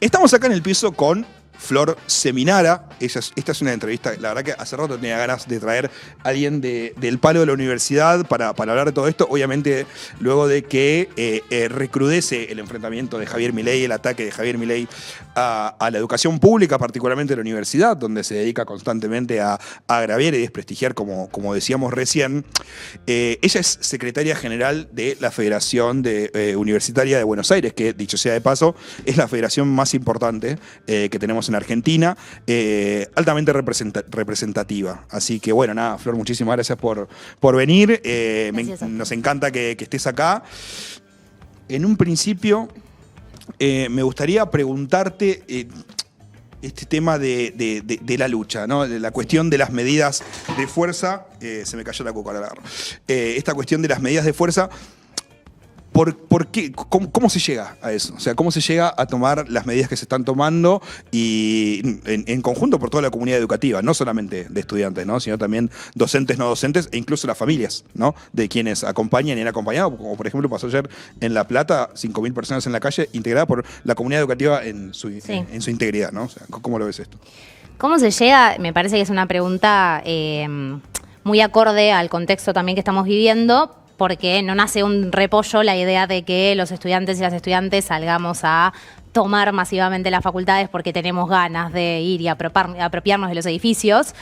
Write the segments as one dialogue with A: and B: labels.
A: Estamos acá en el piso con Flor Seminara. Esta es una entrevista, la verdad que hace rato tenía ganas de traer a alguien del palo de la universidad para hablar de todo esto. Obviamente, luego de que recrudece el enfrentamiento de Javier Milei, el ataque de Javier Milei a la educación pública, particularmente de la universidad, donde se dedica constantemente a agraviar y desprestigiar, como decíamos recién. Ella es secretaria general de la Federación Universitaria de Buenos Aires, que, dicho sea de paso, es la federación más importante que tenemos en Argentina, altamente representativa. Así que bueno, nada, Flor, muchísimas gracias por venir. Nos encanta que estés acá. En un principio, me gustaría preguntarte este tema de la lucha, ¿no? La cuestión de las medidas de fuerza. Se me cayó la cucaracha. Esta cuestión de las medidas de fuerza. ¿Por qué? ¿Cómo se llega a eso? O sea, ¿cómo se llega a tomar las medidas que se están tomando y en conjunto por toda la comunidad educativa? No solamente de estudiantes, ¿no? Sino también docentes, no docentes e incluso las familias, ¿no? De quienes acompañan y han acompañado, como por ejemplo pasó ayer en La Plata, 5.000 personas en la calle, integrada por la comunidad educativa en su integridad, ¿no? O sea, ¿cómo lo ves esto?
B: ¿Cómo se llega? Me parece que es una pregunta muy acorde al contexto también que estamos viviendo, porque no nace un repollo la idea de que los estudiantes y las estudiantes salgamos a tomar masivamente las facultades porque tenemos ganas de ir y apropiarnos de los edificios,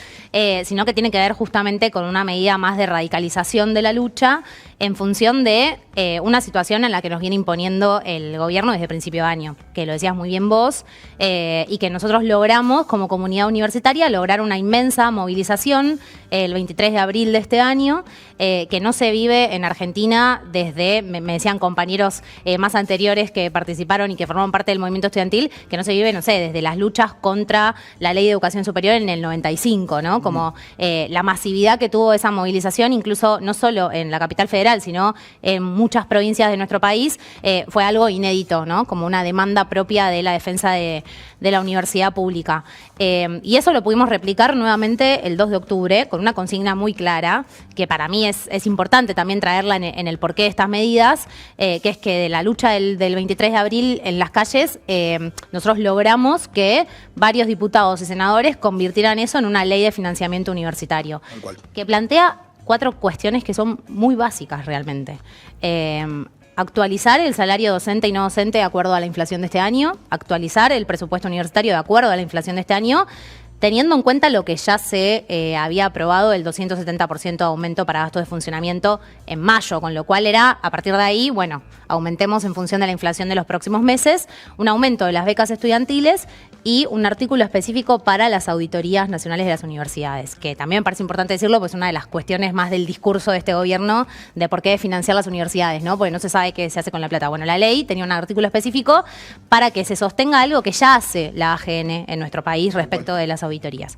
B: sino que tiene que ver justamente con una medida más de radicalización de la lucha en función de una situación en la que nos viene imponiendo el gobierno desde principio de año, que lo decías muy bien vos, y que nosotros logramos como comunidad universitaria lograr una inmensa movilización el 23 de abril de este año, que no se vive en Argentina desde, me decían compañeros más anteriores que participaron y que formaron parte del movimiento estudiantil, que no se vive, no sé, desde las luchas contra la ley de educación superior en el 95, ¿no? Como la masividad que tuvo esa movilización, incluso no solo en la capital federal, sino en muchas provincias de nuestro país, fue algo inédito, ¿no? Como una demanda propia de la defensa de la universidad pública. Y eso lo pudimos replicar nuevamente el 2 de octubre con una consigna muy clara, que para mí es importante también traerla en el porqué de estas medidas, que es que de la lucha del 23 de abril en las calles, nosotros logramos que varios diputados y senadores convirtieran eso en una ley de financiamiento universitario, que plantea 4 cuestiones que son muy básicas realmente. Actualizar el salario docente y no docente de acuerdo a la inflación de este año, actualizar el presupuesto universitario de acuerdo a la inflación de este año, teniendo en cuenta lo que ya se había aprobado, el 270% de aumento para gastos de funcionamiento en mayo, con lo cual era, a partir de ahí, bueno, aumentemos en función de la inflación de los próximos meses, un aumento de las becas estudiantiles y un artículo específico para las auditorías nacionales de las universidades, que también me parece importante decirlo, pues es una de las cuestiones más del discurso de este gobierno de por qué financiar las universidades, ¿no? Porque no se sabe qué se hace con la plata. Bueno, la ley tenía un artículo específico para que se sostenga algo que ya hace la AGN en nuestro país respecto de las auditorías.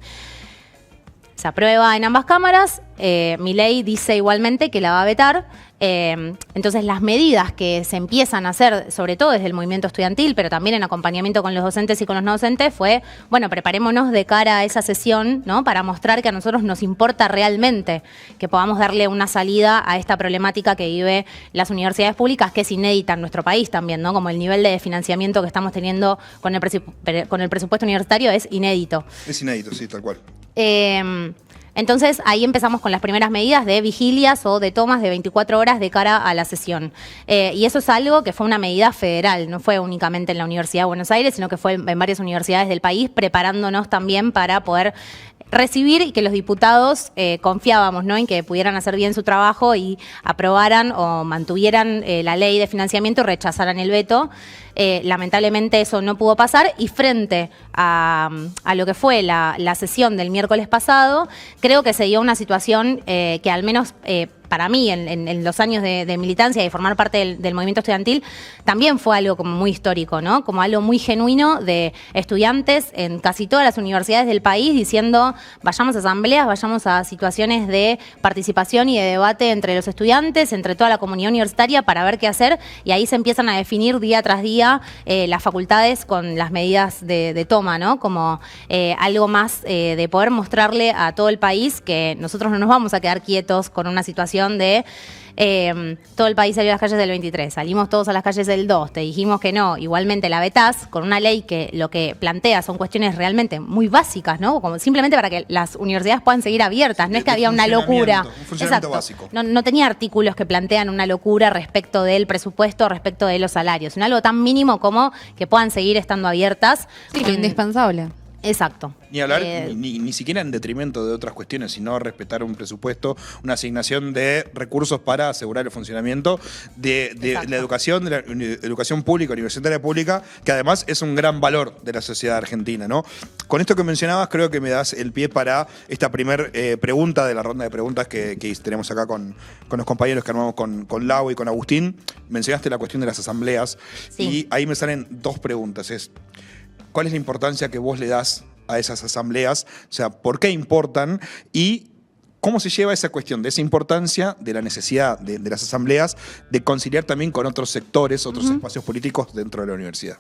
B: Se aprueba en ambas cámaras, Milei dice igualmente que la va a vetar. Entonces las medidas que se empiezan a hacer, sobre todo desde el movimiento estudiantil, pero también en acompañamiento con los docentes y con los no docentes, fue, bueno, preparémonos de cara a esa sesión, ¿no? Para mostrar que a nosotros nos importa realmente que podamos darle una salida a esta problemática que vive las universidades públicas, que es inédita en nuestro país también, ¿no? Como el nivel de financiamiento que estamos teniendo con el presupuesto universitario es inédito.
A: Es inédito, sí, tal cual.
B: Entonces ahí empezamos con las primeras medidas de vigilias o de tomas de 24 horas de cara a la sesión. Y eso es algo que fue una medida federal, no fue únicamente en la Universidad de Buenos Aires, sino que fue en varias universidades del país, preparándonos también para poder recibir y que los diputados confiábamos, ¿no? En que pudieran hacer bien su trabajo y aprobaran o mantuvieran la ley de financiamiento y rechazaran el veto. Lamentablemente eso no pudo pasar y frente a lo que fue la sesión del miércoles pasado, creo que se dio una situación que al menos para mí en los años de militancia y formar parte del movimiento estudiantil también fue algo como muy histórico, ¿no? Como algo muy genuino de estudiantes en casi todas las universidades del país diciendo vayamos a asambleas, vayamos a situaciones de participación y de debate entre los estudiantes, entre toda la comunidad universitaria para ver qué hacer, y ahí se empiezan a definir día tras día las facultades con las medidas de toma, ¿no? Como algo más de poder mostrarle a todo el país que nosotros no nos vamos a quedar quietos con una situación de todo el país salió a las calles del 23, salimos todos a las calles del 2, te dijimos que no, igualmente la vetás con una ley que lo que plantea son cuestiones realmente muy básicas, ¿no? Como simplemente para que las universidades puedan seguir abiertas, no es que había una locura.
A: Un funcionamiento básico.
B: No tenía artículos que plantean una locura respecto del presupuesto, respecto de los salarios, sino algo tan mínimo como que puedan seguir estando abiertas.
C: Sí, lo indispensable.
B: Exacto.
A: Ni hablar, ni siquiera en detrimento de otras cuestiones, sino respetar un presupuesto, una asignación de recursos para asegurar el funcionamiento de la educación, de la educación pública, universitaria pública, que además es un gran valor de la sociedad argentina, ¿no? Con esto que mencionabas, creo que me das el pie para esta primer pregunta de la ronda de preguntas que tenemos acá con los compañeros que armamos con Lau y con Agustín. Mencionaste la cuestión de las asambleas,
B: sí.
A: Y ahí me salen dos preguntas. ¿Cuál es la importancia que vos le das a esas asambleas? O sea, ¿por qué importan? Y ¿cómo se lleva esa cuestión de esa importancia, de la necesidad de las asambleas, de conciliar también con otros sectores, otros espacios políticos dentro de la universidad?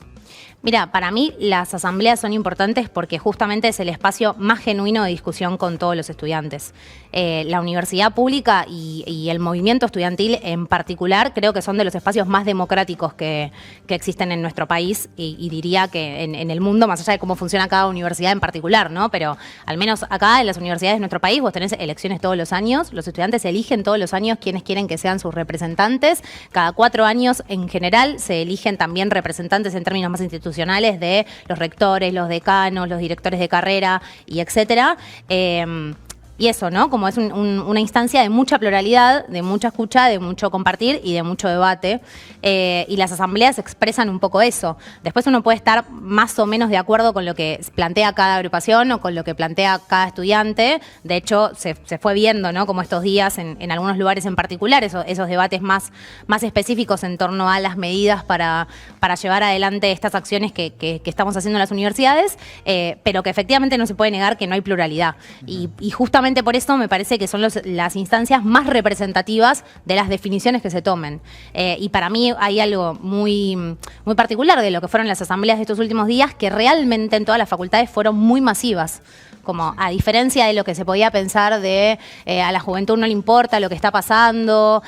B: Mira, para mí las asambleas son importantes porque justamente es el espacio más genuino de discusión con todos los estudiantes. La universidad pública y el movimiento estudiantil en particular creo que son de los espacios más democráticos que existen en nuestro país y diría que en el mundo, más allá de cómo funciona cada universidad en particular, ¿no? Pero al menos acá en las universidades de nuestro país vos tenés elecciones todos los años, los estudiantes eligen todos los años quienes quieren que sean sus representantes. Cada 4 años en general se eligen también representantes en términos más institucionales de los rectores, los decanos, los directores de carrera y etcétera. Y eso, ¿no? Como es una instancia de mucha pluralidad, de mucha escucha, de mucho compartir y de mucho debate. Y las asambleas expresan un poco eso. Después uno puede estar más o menos de acuerdo con lo que plantea cada agrupación o con lo que plantea cada estudiante. De hecho, se fue viendo, ¿no? Como estos días en algunos lugares en particular, esos debates más específicos en torno a las medidas para llevar adelante estas acciones que estamos haciendo en las universidades, pero que efectivamente no se puede negar que no hay pluralidad. Y justamente por eso me parece que son las instancias más representativas de las definiciones que se tomen. Y para mí hay algo muy, muy particular de lo que fueron las asambleas de estos últimos días, que realmente en todas las facultades fueron muy masivas. Como a diferencia de lo que se podía pensar de a la juventud no le importa lo que está pasando,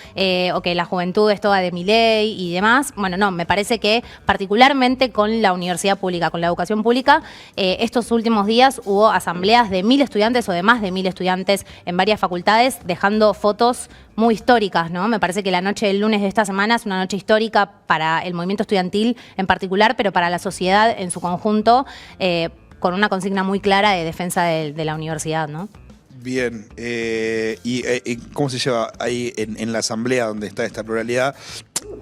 B: o que la juventud es toda de Milei y demás. Bueno, no, me parece que particularmente con la universidad pública, con la educación pública, estos últimos días hubo asambleas de 1000 estudiantes o de más de 1000 estudiantes en varias facultades, dejando fotos muy históricas, ¿no? Me parece que la noche del lunes de esta semana es una noche histórica para el movimiento estudiantil en particular, pero para la sociedad en su conjunto, con una consigna muy clara de defensa de la universidad, ¿no?
A: Bien, ¿y cómo se lleva ahí en la asamblea donde está esta pluralidad?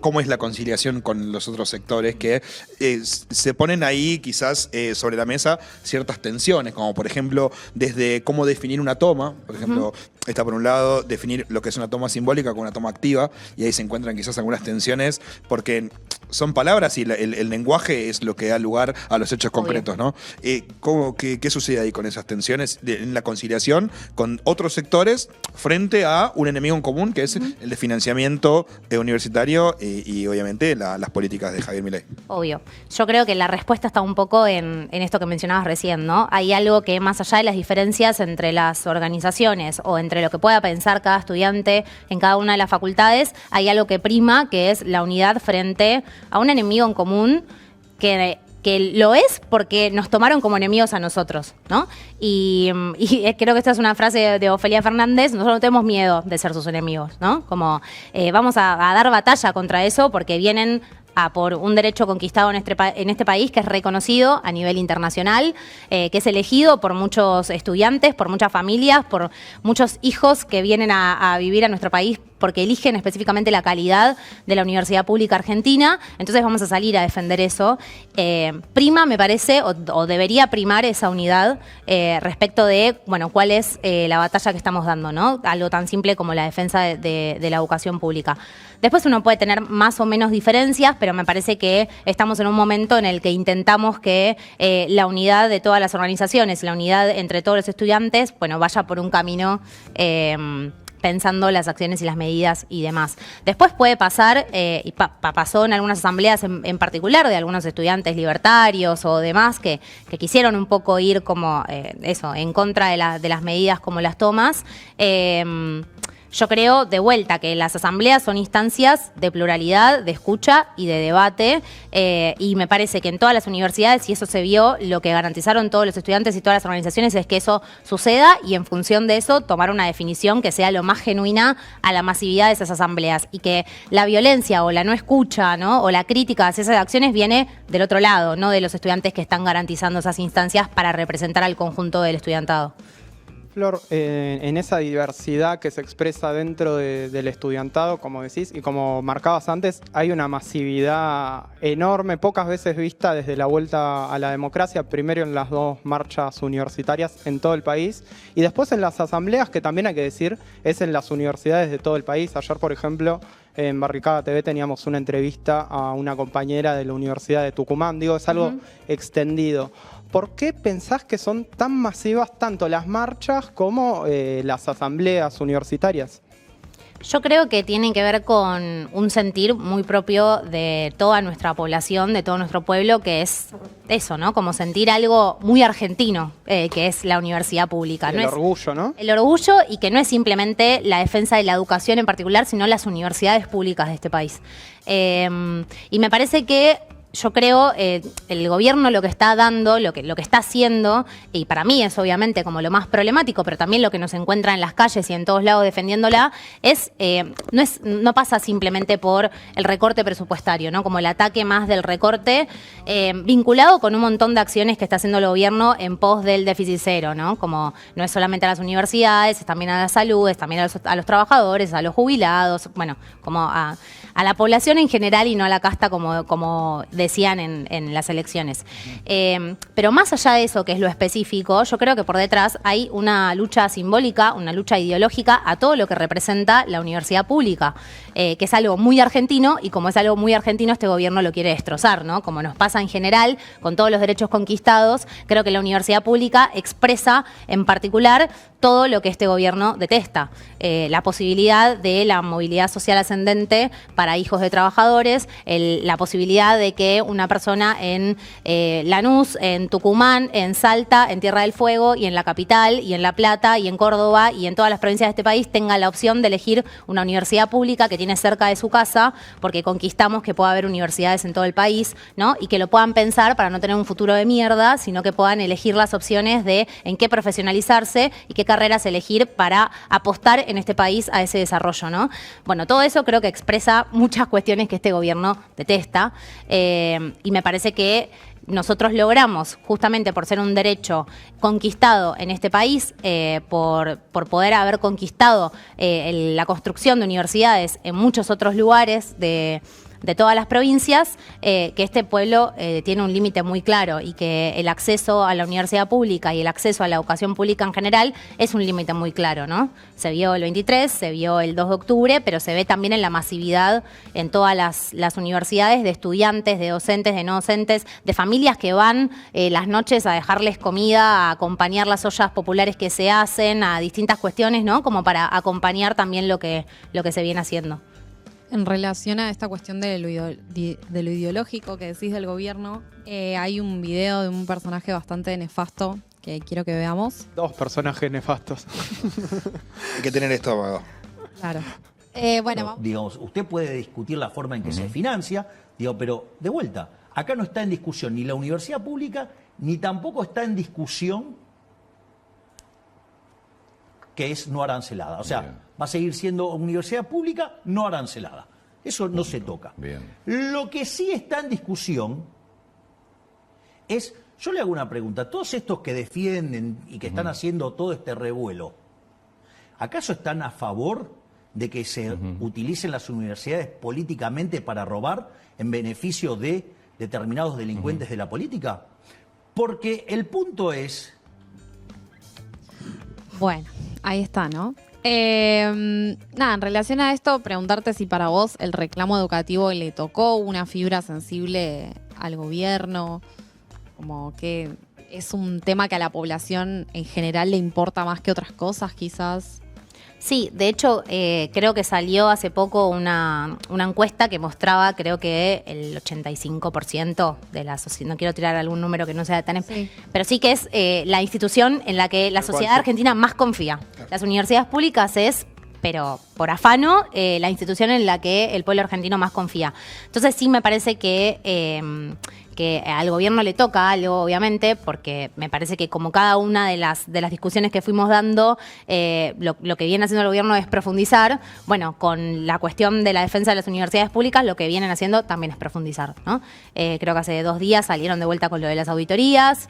A: ¿Cómo es la conciliación con los otros sectores que se ponen ahí quizás sobre la mesa ciertas tensiones, como por ejemplo desde cómo definir una toma? Por ejemplo, está por un lado definir lo que es una toma simbólica con una toma activa, y ahí se encuentran quizás algunas tensiones porque son palabras y el lenguaje es lo que da lugar a los hechos concretos, ¿no? ¿Qué sucede ahí con esas tensiones en la conciliación con otros sectores frente a un enemigo en común que es el de financiamiento universitario y obviamente las políticas de Javier Milei?
B: Obvio. Yo creo que la respuesta está un poco en esto que mencionabas recién, ¿no? Hay algo que más allá de las diferencias entre las organizaciones o entre lo que pueda pensar cada estudiante en cada una de las facultades, hay algo que prima, que es la unidad frente a un enemigo en común que lo es porque nos tomaron como enemigos a nosotros, ¿no? Y creo que esta es una frase de Ofelia Fernández: nosotros no tenemos miedo de ser sus enemigos, ¿no? Como vamos a dar batalla contra eso porque vienen por un derecho conquistado en este país que es reconocido a nivel internacional, que es elegido por muchos estudiantes, por muchas familias, por muchos hijos que vienen a vivir a nuestro país porque eligen específicamente la calidad de la universidad pública argentina. Entonces vamos a salir a defender eso. Prima, me parece, o debería primar esa unidad respecto de, bueno, cuál es la batalla que estamos dando, ¿no? Algo tan simple como la defensa de la educación pública. Después uno puede tener más o menos diferencias, pero me parece que estamos en un momento en el que intentamos que la unidad de todas las organizaciones, la unidad entre todos los estudiantes, bueno, vaya por un camino pensando las acciones y las medidas y demás. Después puede pasar, y pasó en algunas asambleas en particular de algunos estudiantes libertarios o demás que quisieron un poco ir como eso, en contra de las medidas como las tomas. Yo creo, de vuelta, que las asambleas son instancias de pluralidad, de escucha y de debate, y me parece que en todas las universidades, y eso se vio, lo que garantizaron todos los estudiantes y todas las organizaciones es que eso suceda, y en función de eso tomar una definición que sea lo más genuina a la masividad de esas asambleas, y que la violencia o la no escucha, ¿no?, o la crítica hacia esas acciones viene del otro lado, no de los estudiantes que están garantizando esas instancias para representar al conjunto del estudiantado.
C: Flor, en esa diversidad que se expresa dentro del estudiantado, como decís, y como marcabas antes, hay una masividad enorme, pocas veces vista desde la vuelta a la democracia, primero en las 2 marchas universitarias en todo el país, y después en las asambleas, que también hay que decir, es en las universidades de todo el país. Ayer, por ejemplo, en Barricada TV teníamos una entrevista a una compañera de la Universidad de Tucumán. Digo, es algo extendido. ¿Por qué pensás que son tan masivas tanto las marchas como las asambleas universitarias?
B: Yo creo que tienen que ver con un sentir muy propio de toda nuestra población, de todo nuestro pueblo, que es eso, ¿no? Como sentir algo muy argentino, que es la universidad pública.
C: El orgullo, ¿no?
B: El orgullo, y que no es simplemente la defensa de la educación en particular, sino las universidades públicas de este país. Y me parece que yo creo el gobierno lo que está dando, lo que está haciendo, y para mí es obviamente como lo más problemático, pero también lo que nos encuentra en las calles y en todos lados defendiéndola, no pasa simplemente por el recorte presupuestario, ¿no? Como el ataque más del recorte, vinculado con un montón de acciones que está haciendo el gobierno en pos del déficit cero, ¿no? Como no es solamente a las universidades, es también a la salud, es también a los trabajadores, a los jubilados, bueno, como a la población en general y no a la casta como decían en las elecciones. Pero más allá de eso, que es lo específico, yo creo que por detrás hay una lucha simbólica, una lucha ideológica a todo lo que representa la universidad pública, que es algo muy argentino, y como es algo muy argentino, este gobierno lo quiere destrozar, ¿no? Como nos pasa en general con todos los derechos conquistados, creo que la universidad pública expresa en particular todo lo que este gobierno detesta. La posibilidad de la movilidad social ascendente para hijos de trabajadores, la posibilidad de que una persona en Lanús, en Tucumán, en Salta, en Tierra del Fuego y en la capital y en La Plata y en Córdoba y en todas las provincias de este país tenga la opción de elegir una universidad pública que tiene cerca de su casa, porque conquistamos que pueda haber universidades en todo el país, ¿no? Y que lo puedan pensar para no tener un futuro de mierda, sino que puedan elegir las opciones de en qué profesionalizarse y qué carreras elegir para apostar en este país a ese desarrollo, ¿no? Bueno, todo eso creo que expresa muchas cuestiones que este gobierno detesta, y me parece que nosotros logramos, justamente por ser un derecho conquistado en este país, por poder haber conquistado la construcción de universidades en muchos otros lugares de todas las provincias, que este pueblo tiene un límite muy claro, y que el acceso a la universidad pública y el acceso a la educación pública en general es un límite muy claro, ¿no? Se vio el 23, se vio el 2 de octubre, pero se ve también en la masividad en todas las universidades, de estudiantes, de docentes, de no docentes, de familias que van las noches a dejarles comida, a acompañar las ollas populares que se hacen, a distintas cuestiones, ¿no? Como para acompañar también lo que se viene haciendo.
D: En relación a esta cuestión de lo ideológico que decís del gobierno, hay un video de un personaje bastante nefasto que quiero que veamos.
C: 2 personajes nefastos.
A: Hay que tener estómago.
D: Claro. Bueno,
E: digamos, usted puede discutir la forma en que se financia, pero de vuelta, acá no está en discusión ni la universidad pública, ni tampoco está en discusión que es no arancelada. O sea, va a seguir siendo universidad pública no arancelada. Eso no se toca. Lo que sí está en discusión es, yo le hago una pregunta, todos estos que defienden y que están haciendo todo este revuelo, ¿acaso están a favor de que se utilicen las universidades políticamente para robar en beneficio de determinados delincuentes de la política? Porque el punto es...
D: Bueno, ahí está, ¿no? Nada, en relación a esto, preguntarte si para vos el reclamo educativo le tocó una fibra sensible al gobierno, como que es un tema que a la población en general le importa más que otras cosas, quizás.
B: Sí, de hecho, creo que salió hace poco una encuesta que mostraba, creo que el 85% de la sociedad, no quiero tirar algún número que no sea tan...
D: Sí.
B: Pero sí que es la institución en la que la sociedad argentina más confía. Las universidades públicas es pero por afano, la institución en la que el pueblo argentino más confía. Entonces sí me parece que al gobierno le toca algo, obviamente, porque me parece que como cada una de las discusiones que fuimos dando, lo que viene haciendo el gobierno es profundizar. Bueno, con la cuestión de la defensa de las universidades públicas, lo que vienen haciendo también es profundizar, ¿no? Creo que hace 2 días salieron de vuelta con lo de las auditorías.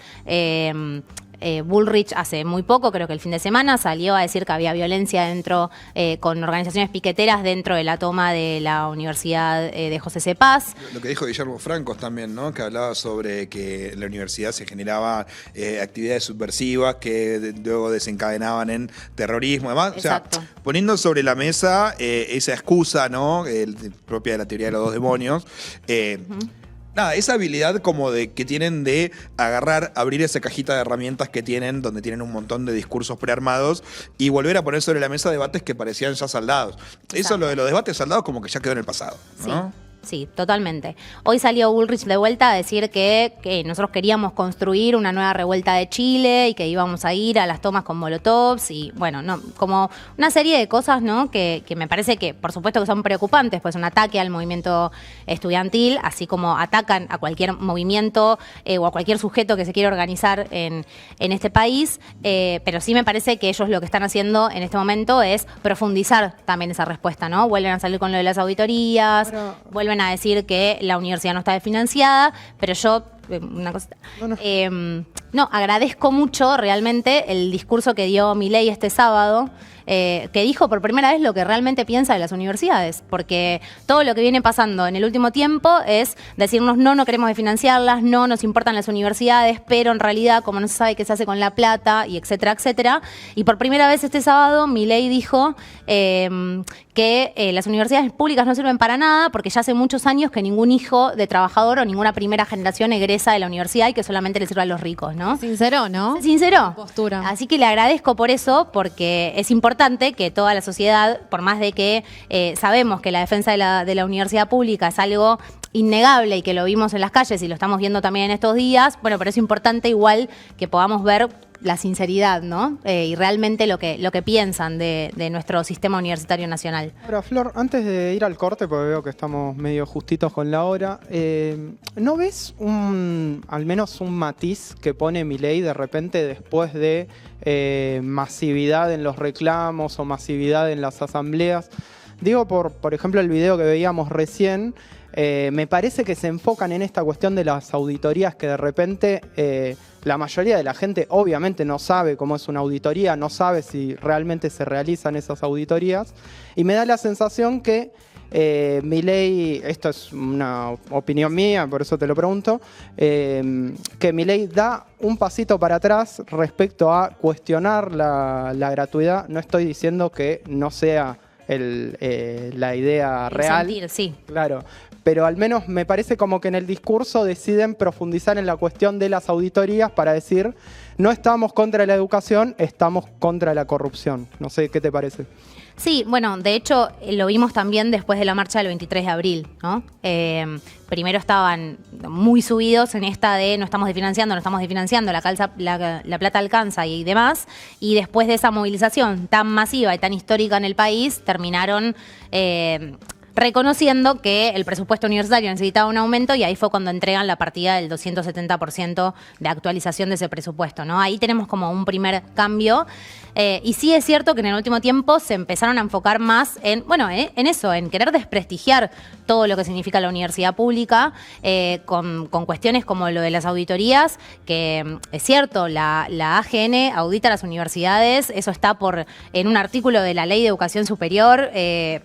B: Bullrich hace muy poco, creo que el fin de semana, salió a decir que había violencia con organizaciones piqueteras dentro de la toma de la Universidad de José C. Paz.
A: Lo que dijo Guillermo Francos también, ¿no? Que hablaba sobre que en la universidad se generaban actividades subversivas que luego desencadenaban en terrorismo, además.
B: Exacto.
A: O sea, poniendo sobre la mesa esa excusa, ¿no? Propia de la teoría de los 2 demonios. Nada, esa habilidad como de que tienen de abrir esa cajita de herramientas que tienen, donde tienen un montón de discursos prearmados y volver a poner sobre la mesa debates que parecían ya saldados.
B: Exacto.
A: Eso, lo de los debates saldados, como que ya quedó en el pasado, ¿no?
B: Sí. Sí, totalmente. Hoy salió Bullrich de vuelta a decir que nosotros queríamos construir una nueva revuelta de Chile y que íbamos a ir a las tomas con molotovs y, bueno, no, como una serie de cosas, ¿no? Que me parece que, por supuesto, que son preocupantes, pues un ataque al movimiento estudiantil, así como atacan a cualquier movimiento o a cualquier sujeto que se quiera organizar en este país, pero sí me parece que ellos lo que están haciendo en este momento es profundizar también esa respuesta, ¿no? Vuelven a salir con lo de las auditorías, vuelven a decir que la universidad no está desfinanciada, pero yo, una cosita, no, agradezco mucho realmente el discurso que dio Milei este sábado, que dijo por primera vez lo que realmente piensa de las universidades, porque todo lo que viene pasando en el último tiempo es decirnos no queremos desfinanciarlas, no nos importan las universidades, pero en realidad como no se sabe qué se hace con la plata y etcétera, etcétera, y por primera vez este sábado Milei dijo que las universidades públicas no sirven para nada porque ya hace muchos años que ningún hijo de trabajador o ninguna primera generación egresa de la universidad y que solamente le sirve a los ricos, ¿no?
D: Sincero, ¿no?
B: Sincero.
D: Postura.
B: Así que le agradezco por eso, porque es importante que toda la sociedad, por más de que sabemos que la defensa de la universidad pública es algo innegable y que lo vimos en las calles y lo estamos viendo también en estos días, bueno, pero es importante igual que podamos ver la sinceridad, ¿no? Y realmente lo que piensan de nuestro sistema universitario nacional.
C: Ahora, Flor, antes de ir al corte, porque veo que estamos medio justitos con la hora, ¿no ves al menos un matiz que pone Milei de repente después de masividad en los reclamos o masividad en las asambleas? Digo, por ejemplo, el video que veíamos recién, me parece que se enfocan en esta cuestión de las auditorías que de repente la mayoría de la gente obviamente no sabe cómo es una auditoría, no sabe si realmente se realizan esas auditorías y me da la sensación que Milei, esto es una opinión mía, por eso te lo pregunto, que Milei da un pasito para atrás respecto a cuestionar la gratuidad. No estoy diciendo que no sea la idea real.
B: Sentir, sí.
C: Claro. Pero al menos me parece como que en el discurso deciden profundizar en la cuestión de las auditorías para decir, no estamos contra la educación, estamos contra la corrupción. No sé, ¿qué te parece?
B: Sí, bueno, de hecho lo vimos también después de la marcha del 23 de abril, ¿no? Primero estaban muy subidos en esta de no estamos desfinanciando, la plata alcanza y demás, y después de esa movilización tan masiva y tan histórica en el país, terminaron reconociendo que el presupuesto universitario necesitaba un aumento y ahí fue cuando entregan la partida del 270% de actualización de ese presupuesto, ¿no? Ahí tenemos como un primer cambio. Y sí es cierto que en el último tiempo se empezaron a enfocar más en eso, en querer desprestigiar todo lo que significa la universidad pública, con cuestiones como lo de las auditorías, que es cierto, la AGN audita las universidades, eso está en un artículo de la Ley de Educación Superior,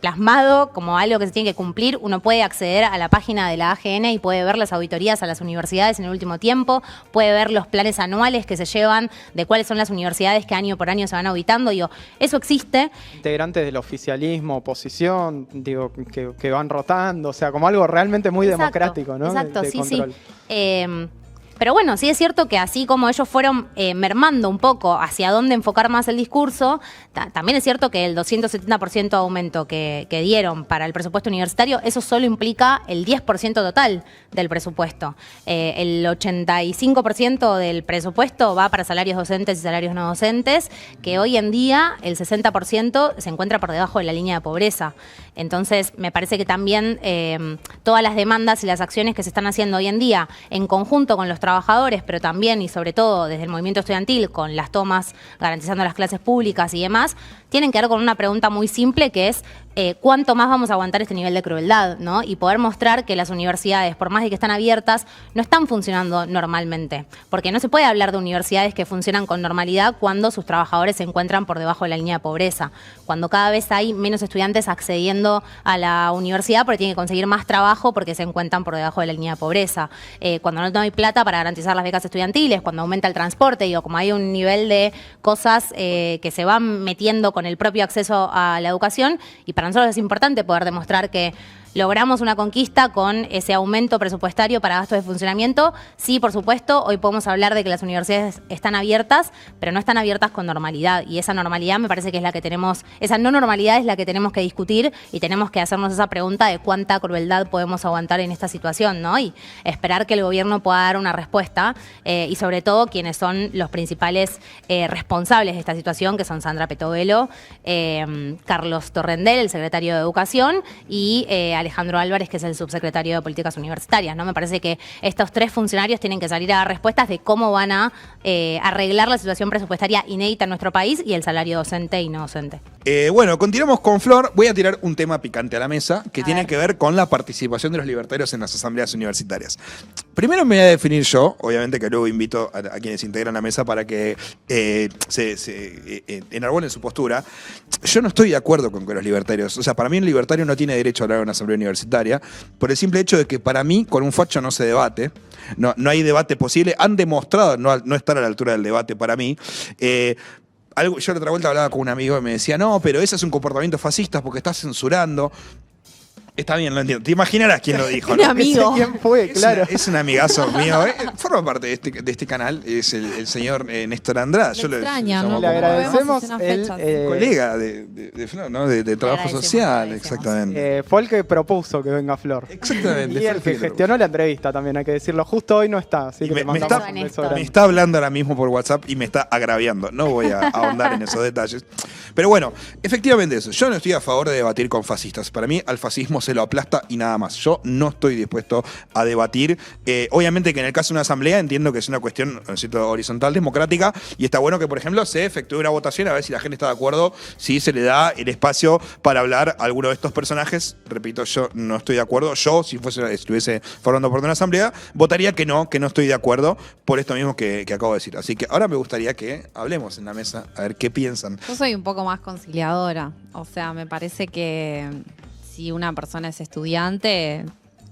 B: plasmado como algo que se tiene que cumplir. Uno puede acceder a la página de la AGN y puede ver las auditorías a las universidades en el último tiempo, puede ver los planes anuales que se llevan de cuáles son las universidades que año por año se van auditando. Digo, eso existe.
C: Integrantes del oficialismo, oposición, digo, que van rotando, o sea, como algo realmente muy democrático, ¿no?
B: Exacto,
C: de
B: sí,
C: control.
B: sí. Pero bueno, sí es cierto que así como ellos fueron mermando un poco hacia dónde enfocar más el discurso, también es cierto que el 270% aumento que dieron para el presupuesto universitario, eso solo implica el 10% total del presupuesto. El 85% del presupuesto va para salarios docentes y salarios no docentes, que hoy en día el 60% se encuentra por debajo de la línea de pobreza. Entonces, me parece que también todas las demandas y las acciones que se están haciendo hoy en día, en conjunto con los trabajadores, pero también y sobre todo desde el movimiento estudiantil, con las tomas garantizando las clases públicas y demás, tienen que ver con una pregunta muy simple que es ¿cuánto más vamos a aguantar este nivel de crueldad? ¿No? Y poder mostrar que las universidades, por más de que están abiertas, no están funcionando normalmente. Porque no se puede hablar de universidades que funcionan con normalidad cuando sus trabajadores se encuentran por debajo de la línea de pobreza. Cuando cada vez hay menos estudiantes accediendo a la universidad porque tienen que conseguir más trabajo porque se encuentran por debajo de la línea de pobreza. Cuando no hay plata para garantizar las becas estudiantiles, cuando aumenta el transporte, digo, como hay un nivel de cosas que se van metiendo con el propio acceso a la educación, y para nosotros es importante poder demostrar que logramos una conquista con ese aumento presupuestario para gastos de funcionamiento. Sí, por supuesto, hoy podemos hablar de que las universidades están abiertas, pero no están abiertas con normalidad. Y esa normalidad me parece que es la que tenemos, esa no normalidad es la que tenemos que discutir y tenemos que hacernos esa pregunta de cuánta crueldad podemos aguantar en esta situación, ¿no? Y esperar que el gobierno pueda dar una respuesta y sobre todo quienes son los principales responsables de esta situación, que son Sandra Petovelo, Carlos Torrendel, el secretario de Educación, y Alejandro Álvarez, que es el subsecretario de Políticas Universitarias, ¿no? Me parece que estos tres funcionarios tienen que salir a dar respuestas de cómo van a arreglar la situación presupuestaria inédita en nuestro país y el salario docente y no docente.
A: Bueno, continuamos con Flor. Voy a tirar un tema picante a la mesa que tiene que ver con la participación de los libertarios en las asambleas universitarias. Primero me voy a definir yo, obviamente que luego invito a quienes integran la mesa para que se enarbolen su postura. Yo no estoy de acuerdo con que los libertarios, o sea, para mí un libertario no tiene derecho a hablar en una asamblea universitaria por el simple hecho de que para mí con un facho no se debate. No hay debate posible. Han demostrado no estar a la altura del debate para mí. Yo la otra vuelta hablaba con un amigo y me decía, no, pero ese es un comportamiento fascista porque estás censurando. Está bien, lo entiendo. Te imaginarás quién lo dijo,
D: Un
A: ¿no?
D: amigo.
C: ¿Quién fue? Claro.
A: Es un amigazo mío. Forma parte de este canal. Es el señor Néstor Andrade.
D: Le extraña, ¿no?
C: Le agradecemos
D: Lo vemos
C: el
D: hace unas fechas.
A: colega de Flor, ¿no? De trabajo
B: agradecemos,
A: social,
B: agradecemos.
A: exactamente.
C: Fue el que propuso que venga Flor.
A: Exactamente.
C: Y el que gestionó la entrevista también, hay que decirlo. Justo hoy no está, así
A: Y
C: que
A: me
C: le mandamos
A: está-
C: un beso
B: Me
A: Me
C: grande.
A: está hablando ahora mismo por WhatsApp y me está agraviando. No voy a ahondar en esos detalles. Pero bueno, efectivamente eso. Yo no estoy a favor de debatir con fascistas. Para mí al fascismo se lo aplasta y nada más. Yo no estoy dispuesto a debatir. Obviamente que en el caso de una asamblea entiendo que es una cuestión, ¿no es cierto?, horizontal, democrática, y está bueno que, por ejemplo, se efectúe una votación a ver si la gente está de acuerdo, si se le da el espacio para hablar a alguno de estos personajes. Repito, yo no estoy de acuerdo. Yo, si estuviese formando parte de una asamblea, votaría que no estoy de acuerdo por esto mismo que acabo de decir. Así que ahora me gustaría que hablemos en la mesa, a ver qué piensan.
D: Yo soy un poco más conciliadora. O sea, me parece que si una persona es estudiante,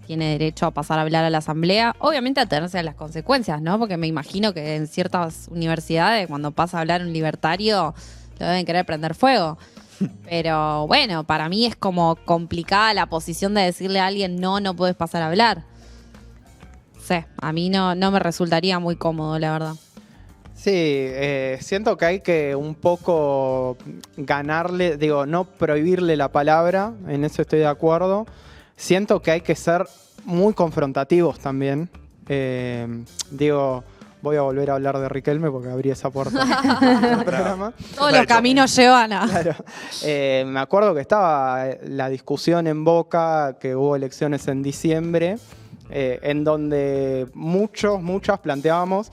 D: tiene derecho a pasar a hablar a la asamblea, obviamente a tenerse a las consecuencias, ¿no? Porque me imagino que en ciertas universidades, cuando pasa a hablar un libertario, lo deben querer prender fuego. Pero bueno, para mí es como complicada la posición de decirle a alguien, no puedes pasar a hablar. No sé, a mí no me resultaría muy cómodo, la verdad.
C: Sí, siento que hay que un poco ganarle, digo, no prohibirle la palabra, en eso estoy de acuerdo. Siento que hay que ser muy confrontativos también. Digo, voy a volver a hablar de Riquelme porque abrí esa puerta en el programa.
D: Todos los caminos llevan a...
C: Claro. Me acuerdo que estaba la discusión en Boca, que hubo elecciones en diciembre, en donde muchas planteábamos,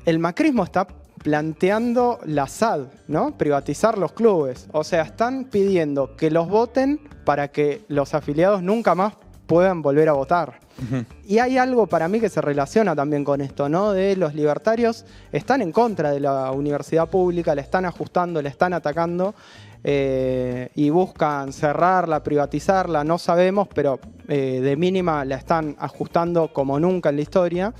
C: el macrismo está planteando la SAD, ¿no? Privatizar los clubes. O sea, están pidiendo que los voten para que los afiliados nunca más puedan volver a votar. Y hay algo para mí que se relaciona también con esto, ¿no? De los libertarios están en contra de la universidad pública, le están ajustando, le están atacando y buscan cerrarla, privatizarla, no sabemos, pero de mínima la están ajustando como nunca en la historia.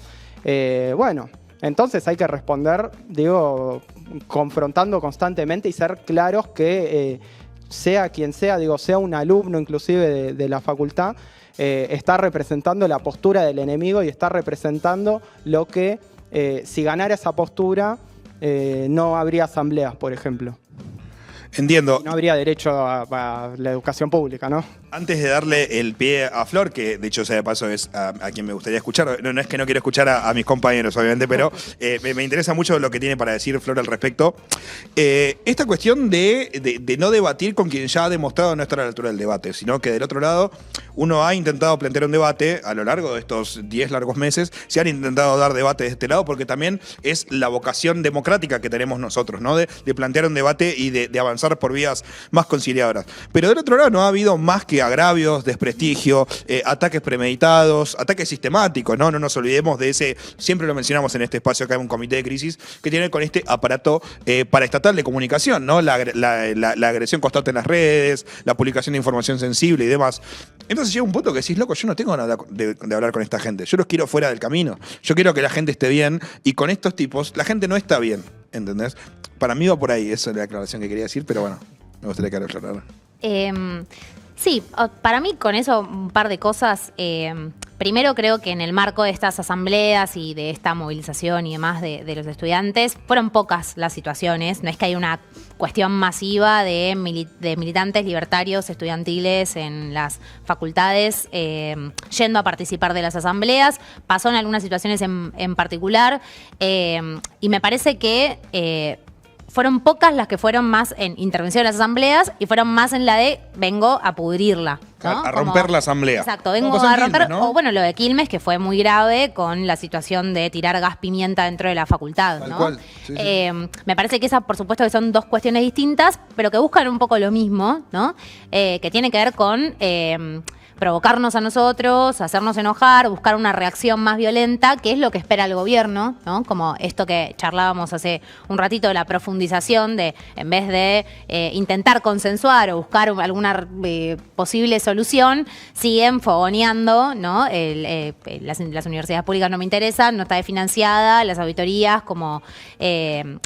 C: Bueno, entonces hay que responder, digo, confrontando constantemente y ser claros que sea quien sea, digo, sea un alumno inclusive de la facultad, está representando la postura del enemigo y está representando lo que, si ganara esa postura, no habría asambleas, por ejemplo.
A: Entiendo.
C: Y no habría derecho a la educación pública, ¿no?
A: Antes de darle el pie a Flor, que de hecho sea de paso es a quien me gustaría escuchar, no es que no quiero escuchar a mis compañeros, obviamente, pero me interesa mucho lo que tiene para decir Flor al respecto. Esta cuestión de no debatir con quien ya ha demostrado no estar a la altura del debate, sino que del otro lado uno ha intentado plantear un debate a lo largo de estos 10 largos meses, se han intentado dar debate de este lado, porque también es la vocación democrática que tenemos nosotros, ¿no? De plantear un debate y de avanzar por vías más conciliadoras. Pero del otro lado no ha habido más que agravios, desprestigio, ataques premeditados, ataques sistemáticos, ¿no? No nos olvidemos de ese, siempre lo mencionamos en este espacio acá en un comité de crisis, que tiene con este aparato paraestatal de comunicación, ¿no? La agresión constante en las redes, la publicación de información sensible y demás. Entonces llega un punto que decís, loco, yo no tengo ganas de hablar con esta gente, yo los quiero fuera del camino, yo quiero que la gente esté bien, y con estos tipos la gente no está bien, ¿entendés? Para mí va por ahí, esa es la aclaración que quería decir, pero bueno, me gustaría que lo aclarara.
B: Sí, para mí con eso un par de cosas. Primero creo que en el marco de estas asambleas y de esta movilización y demás de los estudiantes, fueron pocas las situaciones. No es que hay una cuestión masiva de militantes libertarios estudiantiles en las facultades yendo a participar de las asambleas. Pasó en algunas situaciones en particular y me parece que fueron pocas las que fueron más en intervención en las asambleas y fueron más en la de vengo a pudrirla, ¿no?
A: A romper la asamblea.
B: Exacto, vengo a romper, ¿no? O bueno, lo de Quilmes, que fue muy grave con la situación de tirar gas pimienta dentro de la facultad,
A: Tal
B: ¿no?
A: cual. Sí, sí.
B: Me parece que esas, por supuesto, que son dos cuestiones distintas, pero que buscan un poco lo mismo, ¿no? Que tiene que ver con provocarnos a nosotros, hacernos enojar, buscar una reacción más violenta, que es lo que espera el gobierno, ¿no? Como esto que charlábamos hace un ratito de la profundización de, en vez de intentar consensuar o buscar alguna posible solución, siguen fogoneando, ¿no? Las universidades públicas no me interesan, no está desfinanciada, las auditorías, como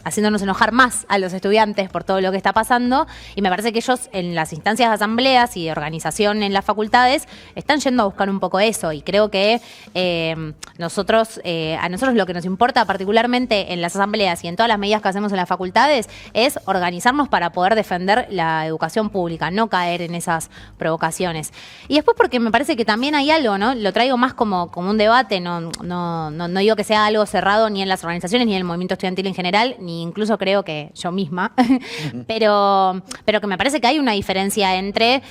B: haciéndonos enojar más a los estudiantes por todo lo que está pasando, y me parece que ellos en las instancias de asambleas y de organización en las facultades están yendo a buscar un poco eso, y creo que a nosotros lo que nos importa particularmente en las asambleas y en todas las medidas que hacemos en las facultades es organizarnos para poder defender la educación pública, no caer en esas provocaciones. Y después porque me parece que también hay algo, ¿no? Lo traigo más como un debate, no digo que sea algo cerrado ni en las organizaciones ni en el movimiento estudiantil en general, ni incluso creo que yo misma, pero que me parece que hay una diferencia entre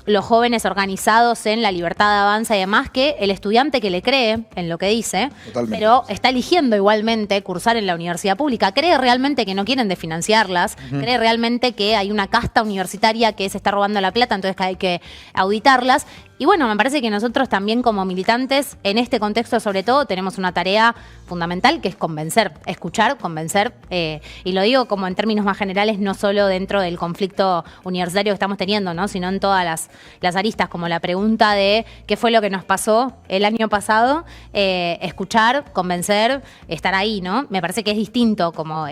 B: los jóvenes organizados en la libertad de avanza y demás, que el estudiante que le cree en lo que dice,
A: Totalmente.
B: pero está eligiendo igualmente cursar en la universidad pública, cree realmente que no quieren desfinanciarlas, cree realmente que hay una casta universitaria que se está robando la plata, entonces que hay que auditarlas. Y bueno, me parece que nosotros también como militantes, en este contexto sobre todo, tenemos una tarea fundamental que es convencer, escuchar, convencer, y lo digo como en términos más generales, no solo dentro del conflicto universitario que estamos teniendo, ¿no? Sino en todas las aristas, como la pregunta de qué fue lo que nos pasó el año pasado, escuchar, convencer, estar ahí, ¿no? Me parece que es distinto como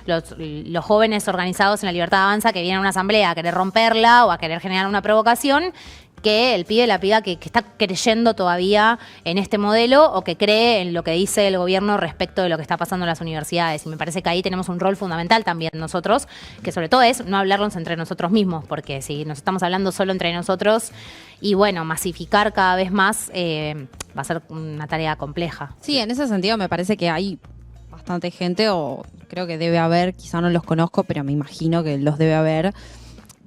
B: los jóvenes organizados en la libertad de avanza que vienen a una asamblea a querer romperla o a querer generar una provocación, que el pibe, la piba que está creyendo todavía en este modelo o que cree en lo que dice el gobierno respecto de lo que está pasando en las universidades. Y me parece que ahí tenemos un rol fundamental también nosotros, que sobre todo es no hablarnos entre nosotros mismos, porque si nos estamos hablando solo entre nosotros y bueno, masificar cada vez más va a ser una tarea compleja.
D: Sí, en ese sentido me parece que hay bastante gente, o creo que debe haber, quizá no los conozco, pero me imagino que los debe haber,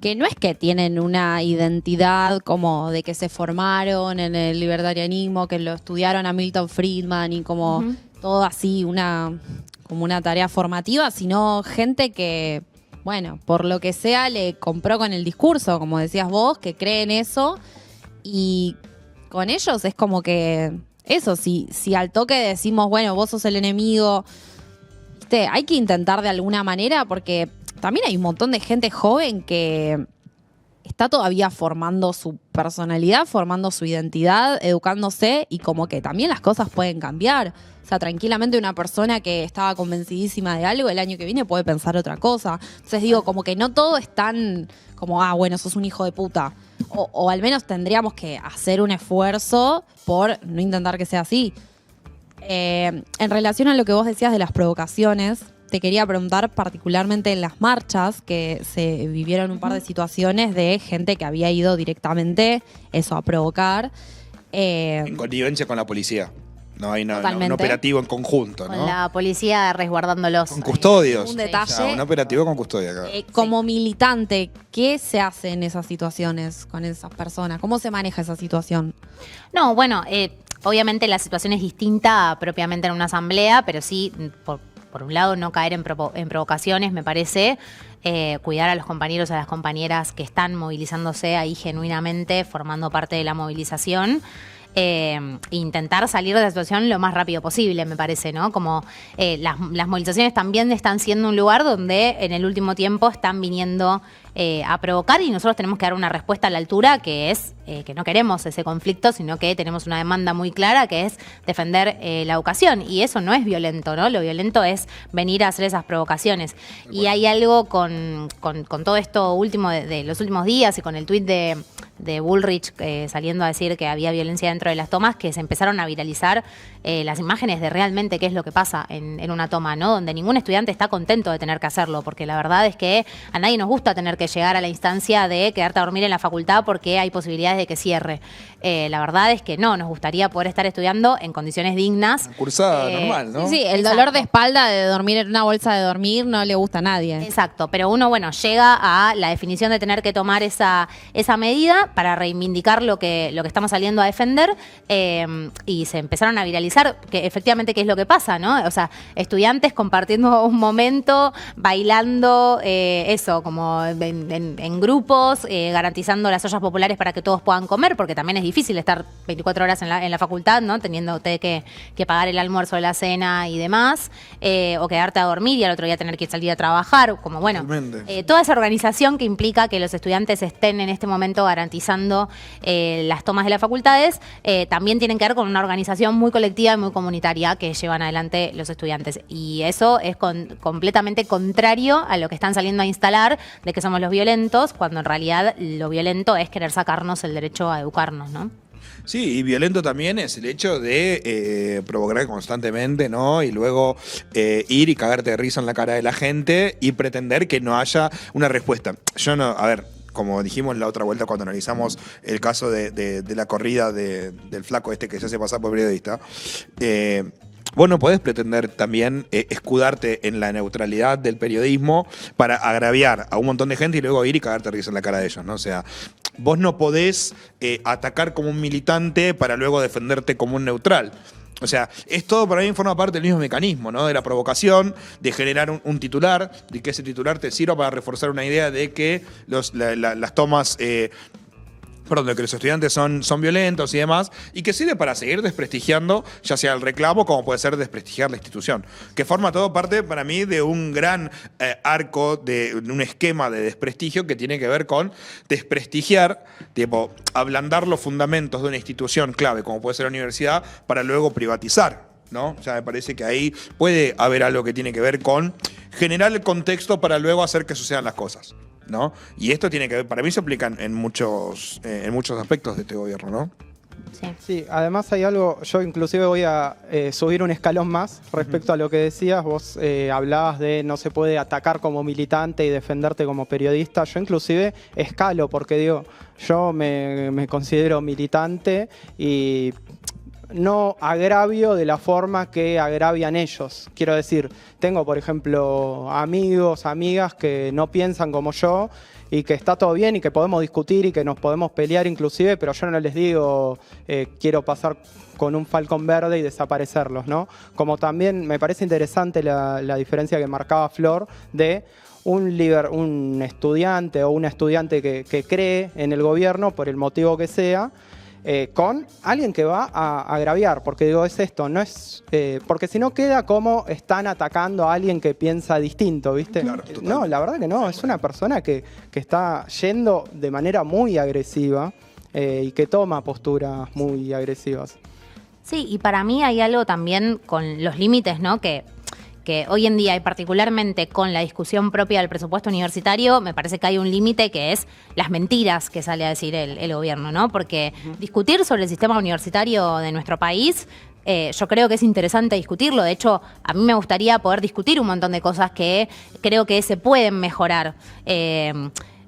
D: que no es que tienen una identidad como de que se formaron en el libertarianismo, que lo estudiaron a Milton Friedman y como todo así, como una tarea formativa, sino gente que, bueno, por lo que sea le compró con el discurso, como decías vos, que cree en eso, y con ellos es como que eso, si al toque decimos, bueno, vos sos el enemigo, ¿viste? Hay que intentar de alguna manera, porque también hay un montón de gente joven que está todavía formando su personalidad, formando su identidad, educándose y como que también las cosas pueden cambiar. O sea, tranquilamente una persona que estaba convencidísima de algo el año que viene puede pensar otra cosa. Entonces digo, como que no todo es tan como, bueno, sos un hijo de puta. O al menos tendríamos que hacer un esfuerzo por no intentar que sea así. En relación a lo que vos decías de las provocaciones, te quería preguntar particularmente en las marchas, que se vivieron un par de situaciones de gente que había ido directamente eso a provocar.
A: En connivencia con la policía. No hay un
D: Totalmente.
A: operativo en conjunto,
B: Con
A: ¿no?
B: la policía resguardándolos.
A: Con custodios.
D: Un detalle.
A: O sea, un operativo con custodia. Claro.
D: Como militante, ¿qué se hace en esas situaciones con esas personas? ¿Cómo se maneja esa situación?
B: No, bueno, obviamente la situación es distinta propiamente en una asamblea, pero sí, por un lado, no caer en provocaciones, me parece, cuidar a los compañeros, a las compañeras que están movilizándose ahí genuinamente, formando parte de la movilización. Intentar salir de la situación lo más rápido posible, me parece, ¿no? Como las movilizaciones también están siendo un lugar donde en el último tiempo están viniendo a provocar y nosotros tenemos que dar una respuesta a la altura que es que no queremos ese conflicto, sino que tenemos una demanda muy clara que es defender la educación y eso no es violento, ¿no? Lo violento es venir a hacer esas provocaciones. Y hay algo con todo esto último de los últimos días y con el tuit de Bullrich saliendo a decir que había violencia dentro de las tomas, que se empezaron a viralizar las imágenes de realmente qué es lo que pasa en una toma, ¿no? Donde ningún estudiante está contento de tener que hacerlo, porque la verdad es que a nadie nos gusta tener que llegar a la instancia de quedarte a dormir en la facultad porque hay posibilidades de que cierre. La verdad es que no, nos gustaría poder estar estudiando en condiciones dignas.
A: Cursada normal, ¿no?
D: Sí, el dolor de espalda de dormir en una bolsa de dormir no le gusta a nadie.
B: Exacto, pero uno, bueno, llega a la definición de tener que tomar esa medida para reivindicar lo que estamos saliendo a defender y se empezaron a viralizar, que efectivamente qué es lo que pasa, ¿no? O sea, estudiantes compartiendo un momento, bailando, eso, como en grupos, garantizando las ollas populares para que todos puedan comer, porque también es difícil estar 24 horas en la facultad, ¿no? Teniendo usted que pagar el almuerzo, la cena y demás, o quedarte a dormir y al otro día tener que salir a trabajar, como bueno, toda esa organización que implica que los estudiantes estén en este momento garantizando las tomas de las facultades, también tienen que ver con una organización muy colectiva y muy comunitaria que llevan adelante los estudiantes. Y eso es completamente contrario a lo que están saliendo a instalar de que somos los violentos, cuando en realidad lo violento es querer sacarnos el derecho a educarnos, ¿no?
A: Sí, y violento también es el hecho de provocar constantemente, ¿no? Y luego ir y cagarte de risa en la cara de la gente y pretender que no haya una respuesta. Yo no, a ver, como dijimos la otra vuelta cuando analizamos el caso de la corrida del flaco este que se hace pasar por periodista, vos no podés pretender también escudarte en la neutralidad del periodismo para agraviar a un montón de gente y luego ir y cagarte risa en la cara de ellos, ¿no? O sea, vos no podés atacar como un militante para luego defenderte como un neutral. O sea, es todo para mí forma parte del mismo mecanismo, ¿no? De la provocación, de generar un titular, de que ese titular te sirva para reforzar una idea de que las tomas... de que los estudiantes son violentos y demás, y que sirve para seguir desprestigiando, ya sea el reclamo, como puede ser desprestigiar la institución. Que forma todo parte, para mí, de un gran arco, de un esquema de desprestigio que tiene que ver con desprestigiar, tipo, ablandar los fundamentos de una institución clave, como puede ser la universidad, para luego privatizar, ¿no? O sea, me parece que ahí puede haber algo que tiene que ver con generar el contexto para luego hacer que sucedan las cosas, ¿no? Y esto tiene que ver, para mí se aplica en muchos aspectos de este gobierno, ¿no?
B: Sí.
C: Sí, además hay algo, yo inclusive voy a subir un escalón más respecto a lo que decías, vos hablabas de no se puede atacar como militante y defenderte como periodista, yo inclusive escalo porque digo, yo me considero militante y no agravio de la forma que agravian ellos. Quiero decir, tengo por ejemplo amigos, amigas que no piensan como yo y que está todo bien y que podemos discutir y que nos podemos pelear inclusive, pero yo no les digo quiero pasar con un falcón verde y desaparecerlos, ¿no? Como también me parece interesante la diferencia que marcaba Flor de un estudiante o una estudiante que cree en el gobierno por el motivo que sea, con alguien que va a agraviar, porque digo, es esto, no es porque si no queda como están atacando a alguien que piensa distinto, ¿viste?
A: Claro, total.
C: No, la verdad que no, es una persona que está yendo de manera muy agresiva y que toma posturas muy agresivas.
B: Sí, y para mí hay algo también con los límites, ¿no? Que hoy en día, y particularmente con la discusión propia del presupuesto universitario, me parece que hay un límite que es las mentiras que sale a decir el gobierno, ¿no? Porque discutir sobre el sistema universitario de nuestro país, yo creo que es interesante discutirlo. De hecho, a mí me gustaría poder discutir un montón de cosas que creo que se pueden mejorar.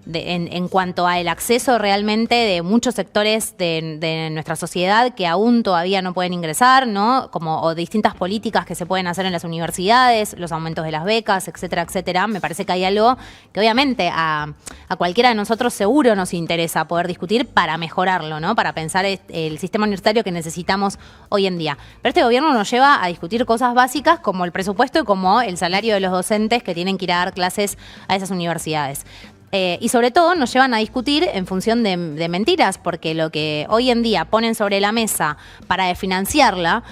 B: En cuanto al acceso realmente de muchos sectores de nuestra sociedad que aún todavía no pueden ingresar, ¿no? O distintas políticas que se pueden hacer en las universidades, los aumentos de las becas, etcétera, etcétera. Me parece que hay algo que obviamente a cualquiera de nosotros seguro nos interesa poder discutir para mejorarlo, ¿no? Para pensar el sistema universitario que necesitamos hoy en día. Pero este gobierno nos lleva a discutir cosas básicas como el presupuesto y como el salario de los docentes que tienen que ir a dar clases a esas universidades. Y sobre todo nos llevan a discutir en función de mentiras, porque lo que hoy en día ponen sobre la mesa para financiarla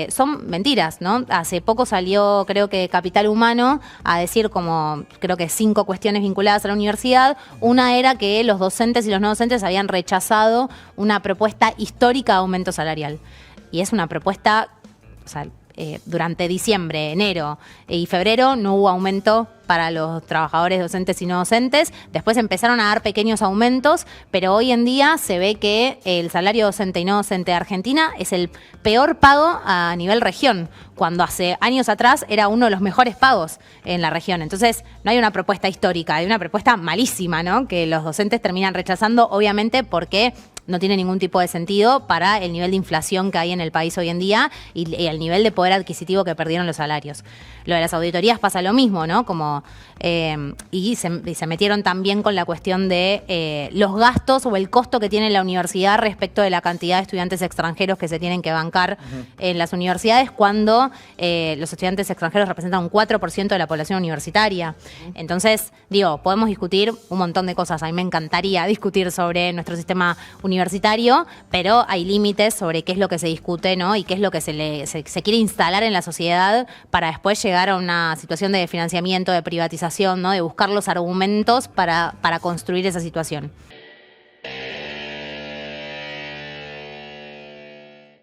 B: son mentiras, ¿no? Hace poco salió, creo que Capital Humano, a decir como, creo que 5 cuestiones vinculadas a la universidad. Una era que los docentes y los no docentes habían rechazado una propuesta histórica de aumento salarial. Y es una propuesta, o sea, durante diciembre, enero y febrero no hubo aumento para los trabajadores docentes y no docentes. Después empezaron a dar pequeños aumentos, pero hoy en día se ve que el salario docente y no docente de Argentina es el peor pago a nivel región, cuando hace años atrás era uno de los mejores pagos en la región. Entonces, no hay una propuesta histórica, hay una propuesta malísima, ¿no? Que los docentes terminan rechazando, obviamente, porque no tiene ningún tipo de sentido para el nivel de inflación que hay en el país hoy en día y el nivel de poder adquisitivo que perdieron los salarios. Lo de las auditorías pasa lo mismo, ¿no? Y se metieron también con la cuestión de los gastos o el costo que tiene la universidad respecto de la cantidad de estudiantes extranjeros que se tienen que bancar en las universidades, cuando los estudiantes extranjeros representan un 4% de la población universitaria. Entonces, digo, podemos discutir un montón de cosas. A mí me encantaría discutir sobre nuestro sistema universitario, pero hay límites sobre qué es lo que se discute, ¿no? Y qué es lo que se quiere instalar en la sociedad para después llegar a una situación de financiamiento, de privatización, ¿no? De buscar los argumentos para construir esa situación.